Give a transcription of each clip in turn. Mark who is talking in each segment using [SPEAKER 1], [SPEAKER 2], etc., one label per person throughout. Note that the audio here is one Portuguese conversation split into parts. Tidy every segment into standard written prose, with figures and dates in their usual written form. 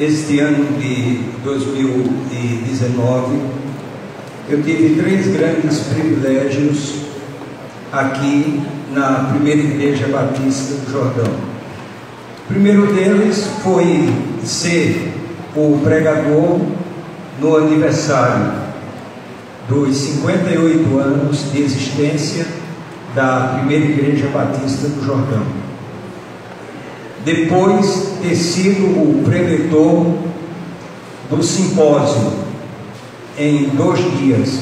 [SPEAKER 1] este ano de 2019, eu tive 3 grandes privilégios aqui na Primeira Igreja Batista do Jordão. O primeiro deles foi ser o pregador no aniversário dos 58 anos de existência da Primeira Igreja Batista do Jordão. Depois ter sido o preletor do simpósio em 2 dias,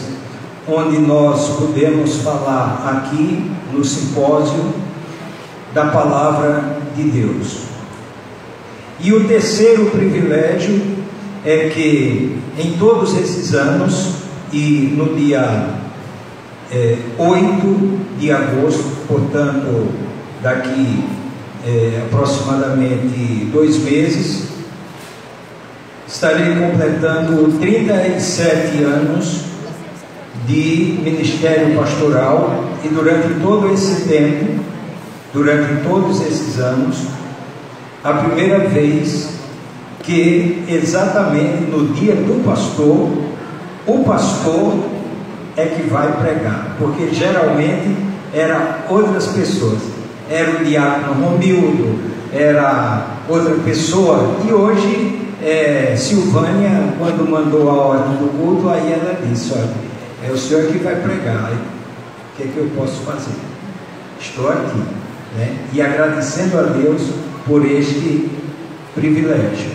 [SPEAKER 1] onde nós pudemos falar aqui no simpósio da Palavra de Deus. E o terceiro privilégio é que em todos esses anos, e no dia 8 de agosto, portanto daqui aproximadamente 2 meses, estarei completando 37 anos de ministério pastoral, e durante todo esse tempo, durante todos esses anos, a primeira vez que exatamente no dia do pastor, o pastor é que vai pregar, porque geralmente eram outras pessoas, era o diácono Romildo, era outra pessoa, e hoje Silvânia, quando mandou a ordem do culto, aí ela disse: olha, é o senhor que vai pregar, o que é que eu posso fazer? Estou aqui, né? E agradecendo a Deus por este privilégio.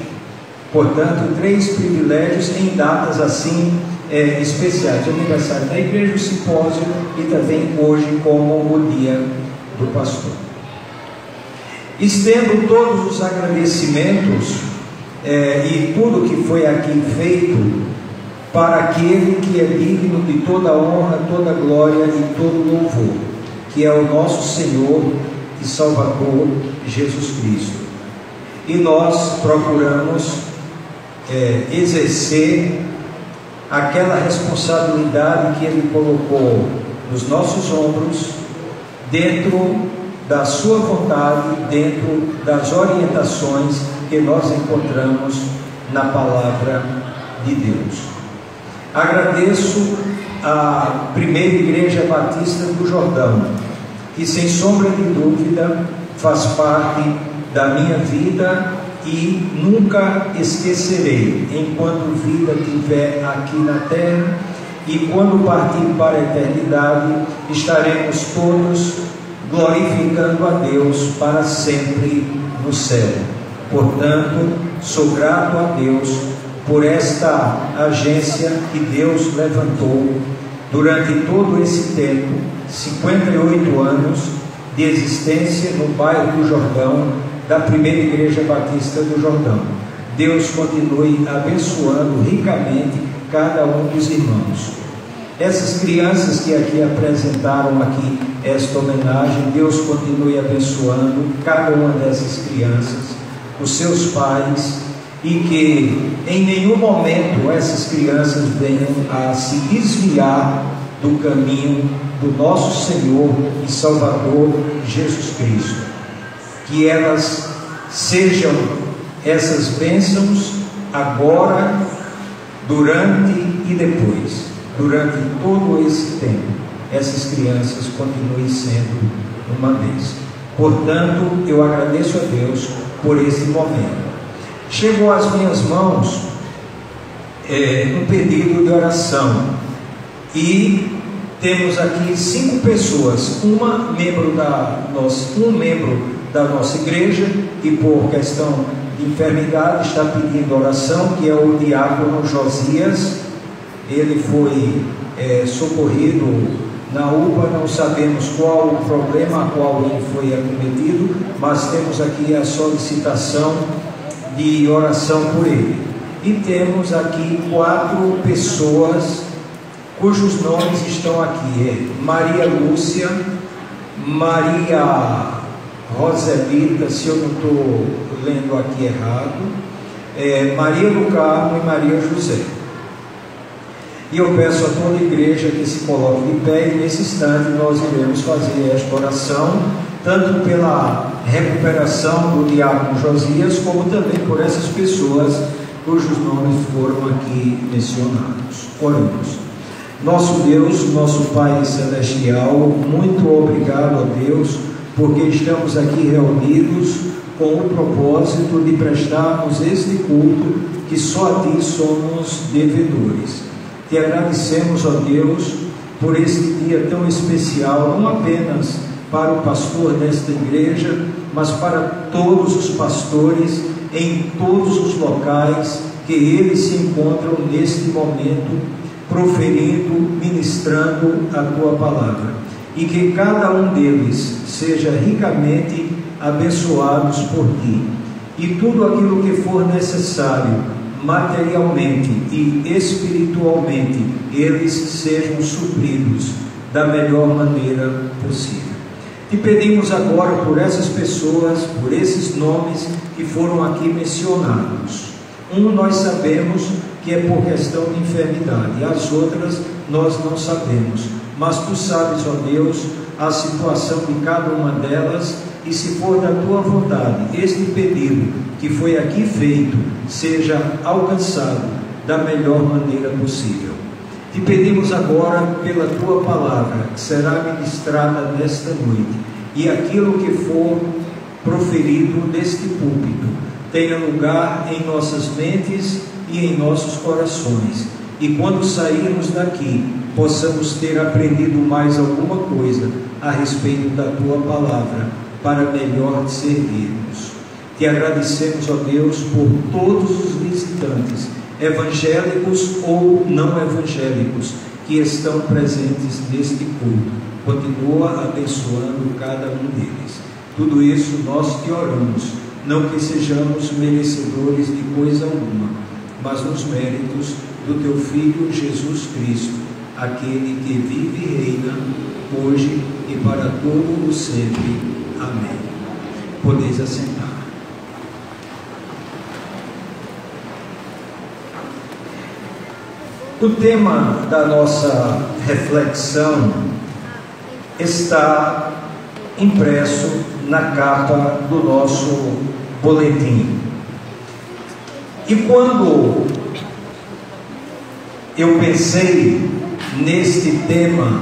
[SPEAKER 1] Portanto, 3 privilégios em datas assim especiais: o aniversário da igreja, o simpósio, e também hoje como o dia do pastor. Estendo todos os agradecimentos e tudo que foi aqui feito para aquele que é digno de toda honra, toda glória e todo louvor, que é o nosso Senhor e Salvador Jesus Cristo. E nós procuramos exercer aquela responsabilidade que Ele colocou nos nossos ombros, dentro da sua vontade, dentro das orientações que nós encontramos na Palavra de Deus. Agradeço a Primeira Igreja Batista do Jordão, que sem sombra de dúvida faz parte da minha vida e nunca esquecerei, enquanto vida tiver aqui na terra, e quando partir para a eternidade, estaremos todos glorificando a Deus para sempre no céu. Portanto, sou grato a Deus por esta agência que Deus levantou durante todo esse tempo, 58 anos de existência no bairro do Jordão, da Primeira Igreja Batista do Jordão. Deus continue abençoando ricamente cada um dos irmãos. Essas crianças que aqui apresentaram aqui esta homenagem, Deus continue abençoando cada uma dessas crianças, os seus pais, e que em nenhum momento essas crianças venham a se desviar do caminho do nosso Senhor e Salvador Jesus Cristo. Que elas sejam essas bênçãos agora, durante e depois. Durante todo esse tempo, essas crianças continuem sendo uma bênção. Portanto, eu agradeço a Deus por esse momento. Chegou às minhas mãos um pedido de oração, e temos aqui 5 pessoas, um membro da nossa igreja, e por questão de enfermidade está pedindo oração, que é o diácono Josias. Ele foi socorrido na UPA, não sabemos qual o problema a qual ele foi acometido, mas temos aqui a solicitação de oração por ele. E temos aqui 4 pessoas cujos nomes estão aqui: Maria Lúcia, Maria Roselita, se eu não estou lendo aqui errado, Maria do Carmo e Maria José. E eu peço a toda a igreja que se coloque de pé, e nesse instante nós iremos fazer esta oração tanto pela recuperação do diácono Josias, como também por essas pessoas cujos nomes foram aqui mencionados. Oremos. Nosso Deus, nosso Pai Celestial, muito obrigado a Deus, porque estamos aqui reunidos com o propósito de prestarmos este culto que só a Ti somos devedores. Te agradecemos, ó Deus, por este dia tão especial, não apenas para o pastor desta igreja, mas para todos os pastores em todos os locais que eles se encontram neste momento, proferindo, ministrando a Tua palavra, e que cada um deles seja ricamente abençoados por Ti, e tudo aquilo que for necessário, materialmente e espiritualmente, eles sejam supridos da melhor maneira possível. Te pedimos agora por essas pessoas, por esses nomes que foram aqui mencionados. Nós sabemos que é por questão de enfermidade, as outras nós não sabemos, mas Tu sabes, ó Deus, a situação de cada uma delas, e se for da Tua vontade, este pedido que foi aqui feito seja alcançado da melhor maneira possível. Te pedimos agora pela Tua palavra, que será ministrada nesta noite, e aquilo que for proferido neste púlpito tenha lugar em nossas mentes e em nossos corações, e quando sairmos daqui possamos ter aprendido mais alguma coisa a respeito da Tua palavra, para melhor te servirmos. Te agradecemos, ó Deus, por todos os visitantes, evangélicos ou não evangélicos, que estão presentes neste culto. Continua abençoando cada um deles. Tudo isso nós te oramos, não que sejamos merecedores de coisa alguma, mas nos méritos do Teu Filho Jesus Cristo, aquele que vive e reina hoje e para todo o sempre. Amém. Podeis assentar. O tema da nossa reflexão está impresso na capa do nosso boletim. E quando eu pensei neste tema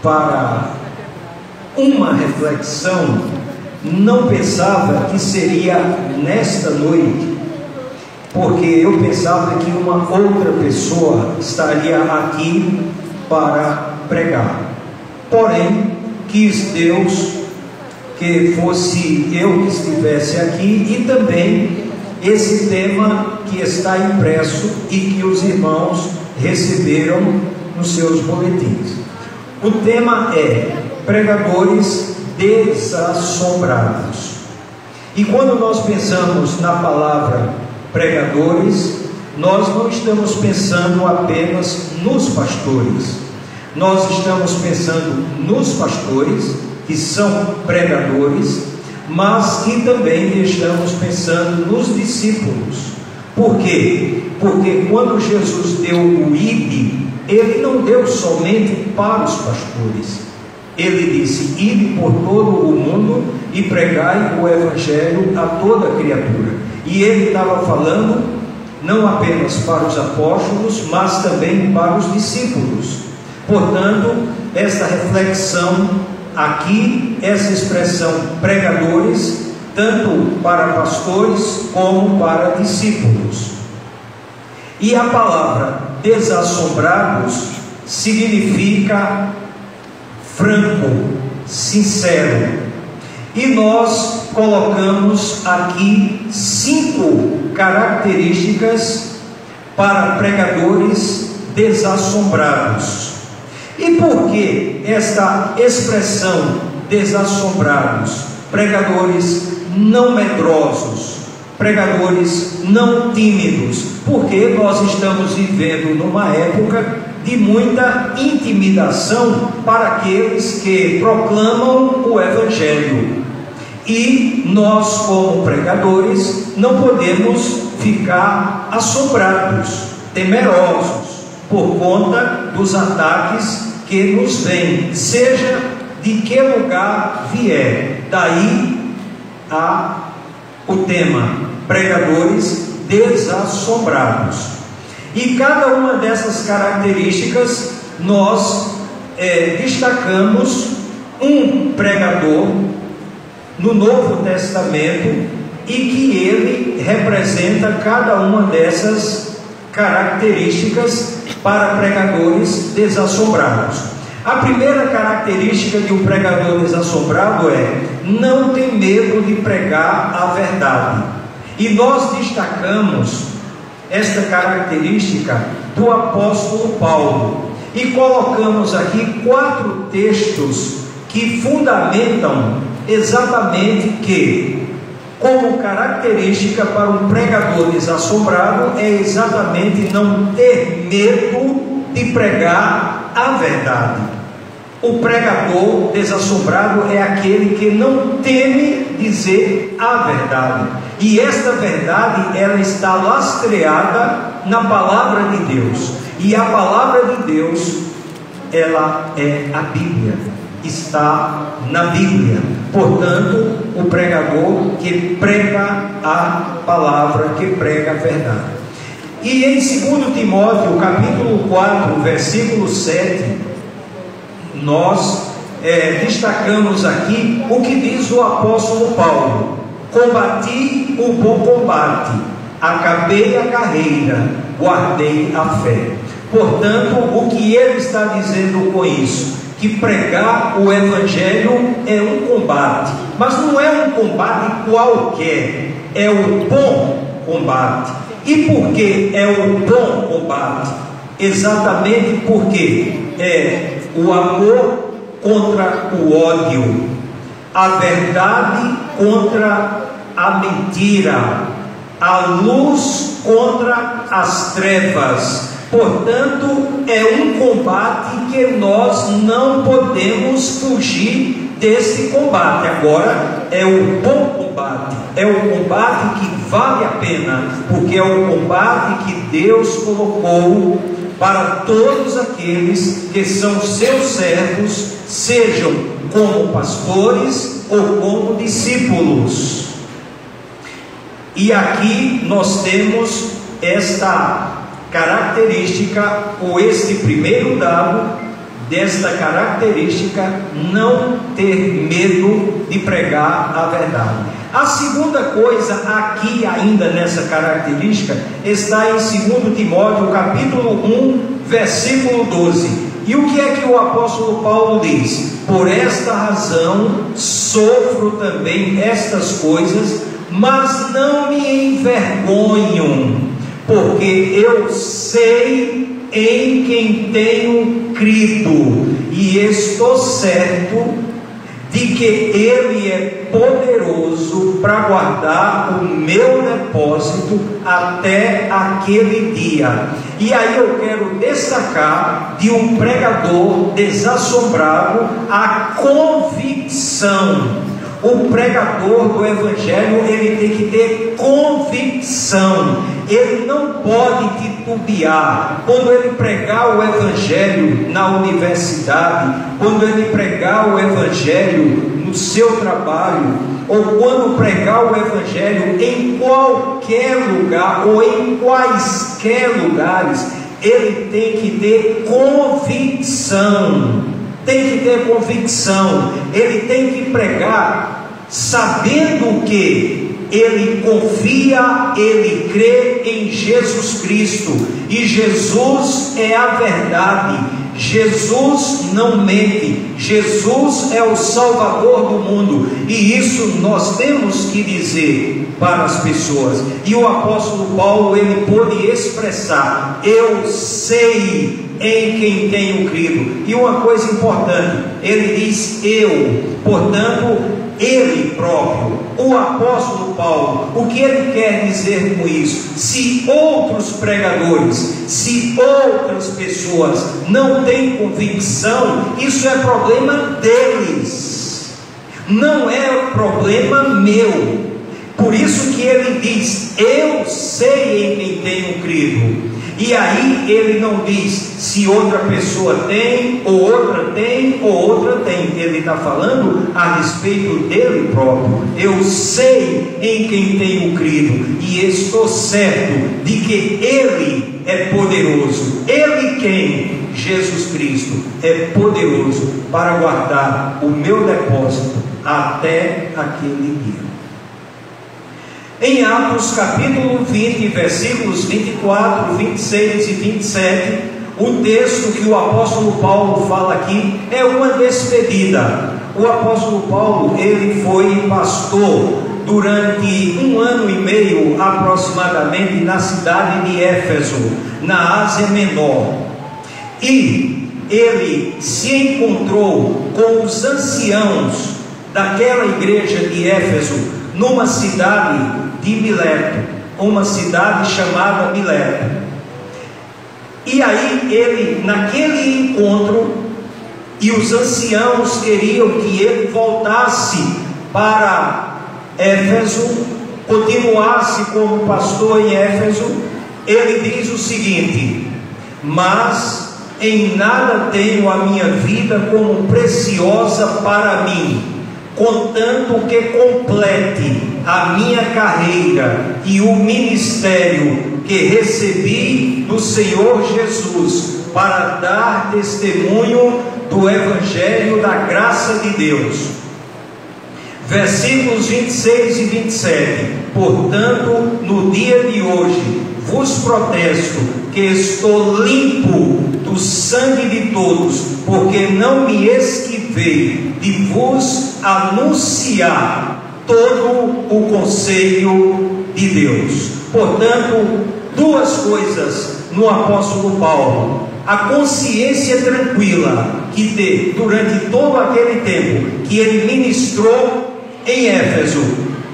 [SPEAKER 1] para uma reflexão, não pensava que seria nesta noite, porque eu pensava que uma outra pessoa estaria aqui para pregar. Porém, quis Deus que fosse eu que estivesse aqui, e também esse tema que está impresso e que os irmãos receberam nos seus boletins. O tema é pregadores desassombrados. E quando nós pensamos na palavra pregadores, nós não estamos pensando apenas nos pastores, nós estamos pensando nos pastores, que são pregadores, mas que também estamos pensando nos discípulos. Por quê? Porque quando Jesus deu o ide, Ele não deu somente para os pastores. Ele disse: ide por todo o mundo e pregai o Evangelho a toda criatura. E Ele estava falando não apenas para os apóstolos, mas também para os discípulos. Portanto, esta reflexão aqui, essa expressão pregadores, tanto para pastores como para discípulos. E a palavra desassombrados significa franco, sincero. E nós colocamos aqui 5 características para pregadores desassombrados. E por que esta expressão desassombrados? Pregadores não medrosos, pregadores não tímidos, porque nós estamos vivendo numa época de muita intimidação para aqueles que proclamam o Evangelho. E nós, como pregadores, não podemos ficar assombrados, temerosos, por conta dos ataques que nos vêm, seja de que lugar vier. Daí o tema: pregadores desassombrados. E cada uma dessas características nós destacamos um pregador no Novo Testamento e que ele representa cada uma dessas características para pregadores desassombrados. A primeira característica de um pregador desassombrado é: não tem medo de pregar a verdade. E nós destacamos esta característica do apóstolo Paulo e colocamos aqui 4 textos que fundamentam exatamente que, como característica para um pregador desassombrado, é exatamente não ter medo de pregar a verdade. O pregador desassombrado é aquele que não teme dizer a verdade, e esta verdade ela está lastreada na palavra de Deus, e a palavra de Deus ela é a Bíblia, está na Bíblia. Portanto, o pregador que prega a palavra, que prega a verdade. E em 2 Timóteo capítulo 4 versículo 7, nós destacamos aqui o que diz o apóstolo Paulo: combati o bom combate, acabei a carreira, guardei a fé. Portanto, o que ele está dizendo com isso? Que pregar o Evangelho é um combate, mas não é um combate qualquer, é o bom combate. E por que é o bom combate? Exatamente porque é o amor contra o ódio, a verdade contra a mentira, a luz contra as trevas. Portanto, é um combate que nós não podemos fugir desse combate. Agora, é o bom combate, é o combate que vale a pena, porque é o combate que Deus colocou para todos aqueles que são seus servos, sejam como pastores ou como discípulos. E aqui nós temos esta característica, ou este primeiro dado desta característica: não ter medo de pregar a verdade. A segunda coisa aqui ainda nessa característica está em 2 Timóteo capítulo 1 versículo 12. E o que é que o apóstolo Paulo diz? Por esta razão sofro também estas coisas, mas não me envergonho, porque eu sei em quem tenho crido, e estou certo de que Ele é poderoso para guardar o meu depósito até aquele dia. E aí eu quero destacar de um pregador desassombrado a convicção. O pregador do Evangelho, ele tem que ter convicção, ele não pode titubear. Quando ele pregar o Evangelho na universidade, quando ele pregar o Evangelho no seu trabalho, ou quando pregar o Evangelho em qualquer lugar, ou em quaisquer lugares, ele tem que ter convicção. Tem que ter convicção, ele tem que pregar sabendo que ele confia, ele crê em Jesus Cristo, e Jesus é a verdade, Jesus não mente, Jesus é o Salvador do mundo, e isso nós temos que dizer para as pessoas. E o apóstolo Paulo, ele pôde expressar: eu sei em quem tenho crido. E uma coisa importante, ele diz eu, portanto, ele próprio, o apóstolo Paulo. O que ele quer dizer com isso? Se outros pregadores, se outras pessoas não têm convicção, isso é problema deles, não é problema meu. Por isso que ele diz: eu sei em quem tenho crido. E aí ele não diz se outra pessoa tem, ou outra tem, ou outra tem. Ele está falando a respeito dele próprio. Eu sei em quem tenho crido, e estou certo de que ele é poderoso. Ele quem? Jesus Cristo é poderoso para guardar o meu depósito até aquele dia. Em Atos capítulo 20, versículos 24, 26 e 27, o texto que o apóstolo Paulo fala aqui é uma despedida. O apóstolo Paulo, ele foi pastor durante 1 ano e meio aproximadamente na cidade de Éfeso, na Ásia Menor, e ele se encontrou com os anciãos daquela igreja de Éfeso numa cidade de Mileto, uma cidade chamada Mileto. E aí ele, naquele encontro, e os anciãos queriam que ele voltasse para Éfeso, continuasse como pastor em Éfeso. Ele diz o seguinte: mas em nada tenho a minha vida como preciosa para mim, contanto que complete a minha carreira e o ministério que recebi do Senhor Jesus, para dar testemunho do Evangelho da graça de Deus. Versículos 26 e 27. Portanto, no dia de hoje vos protesto que estou limpo do sangue de todos, porque não me esquivei de vos anunciar todo o conselho de Deus. Portanto, duas coisas no apóstolo Paulo: a consciência tranquila que teve durante todo aquele tempo que ele ministrou em Éfeso,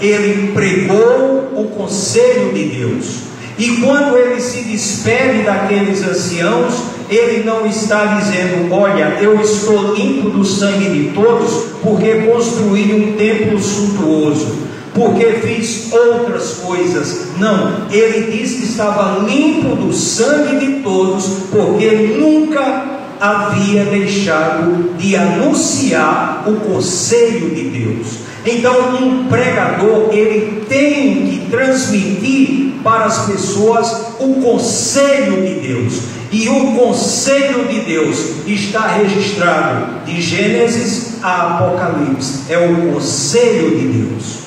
[SPEAKER 1] ele pregou o conselho de Deus. E quando ele se despede daqueles anciãos, ele não está dizendo: olha, eu estou limpo do sangue de todos porque construí um templo suntuoso, porque fiz outras coisas. Não, ele diz que estava limpo do sangue de todos porque nunca havia deixado de anunciar o conselho de Deus. Então, um pregador, ele tem que transmitir para as pessoas o conselho de Deus. E o conselho de Deus está registrado de Gênesis a Apocalipse. É o conselho de Deus.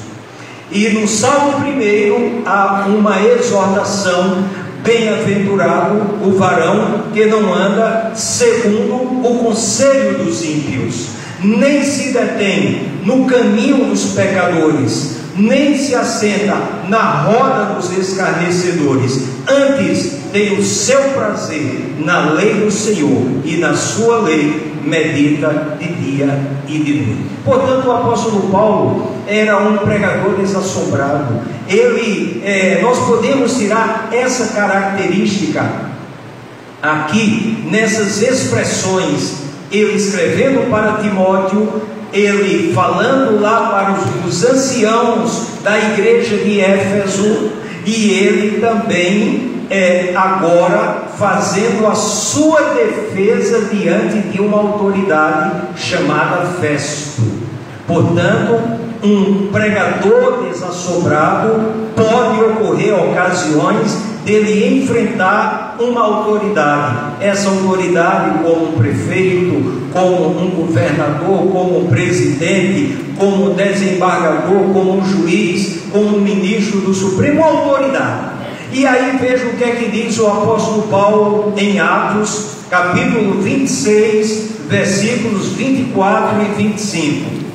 [SPEAKER 1] E no Salmo 1 há uma exortação: bem-aventurado o varão que não anda segundo o conselho dos ímpios, nem se detém no caminho dos pecadores, nem se assenta na roda dos escarnecedores. Antes tem o seu prazer na lei do Senhor, e na sua lei medita de dia e de noite. Portanto, o apóstolo Paulo era um pregador desassombrado. Nós podemos tirar essa característica aqui nessas expressões: ele escrevendo para Timóteo, ele falando lá para os anciãos da igreja de Éfeso, e ele também agora fazendo a sua defesa diante de uma autoridade chamada Festo. Portanto, um pregador desassombrado pode ocorrer ocasiões dele enfrentar uma autoridade. Essa autoridade, como um prefeito, como um governador, como um presidente, como um desembargador, como um juiz, como um ministro do Supremo, autoridade. E aí veja o que é que diz o apóstolo Paulo em Atos, capítulo 26, versículos 24 e 25.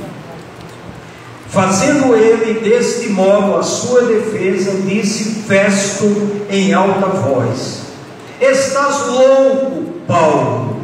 [SPEAKER 1] Fazendo ele deste modo a sua defesa, disse Festo em alta voz: estás louco, Paulo,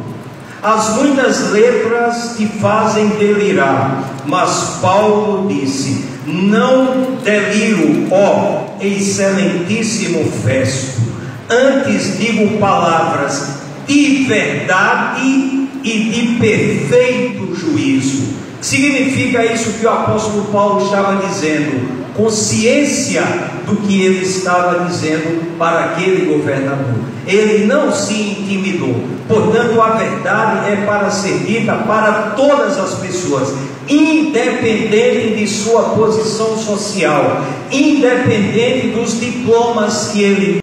[SPEAKER 1] as muitas letras te fazem delirar. Mas Paulo disse: não deliro, ó excelentíssimo Festo, antes digo palavras de verdade e de perfeito juízo. Significa isso que o apóstolo Paulo estava dizendo: consciência do que ele estava dizendo para aquele governador. Ele não se intimidou. Portanto, a verdade é para ser dita para todas as pessoas, independente de sua posição social, independente dos diplomas que ele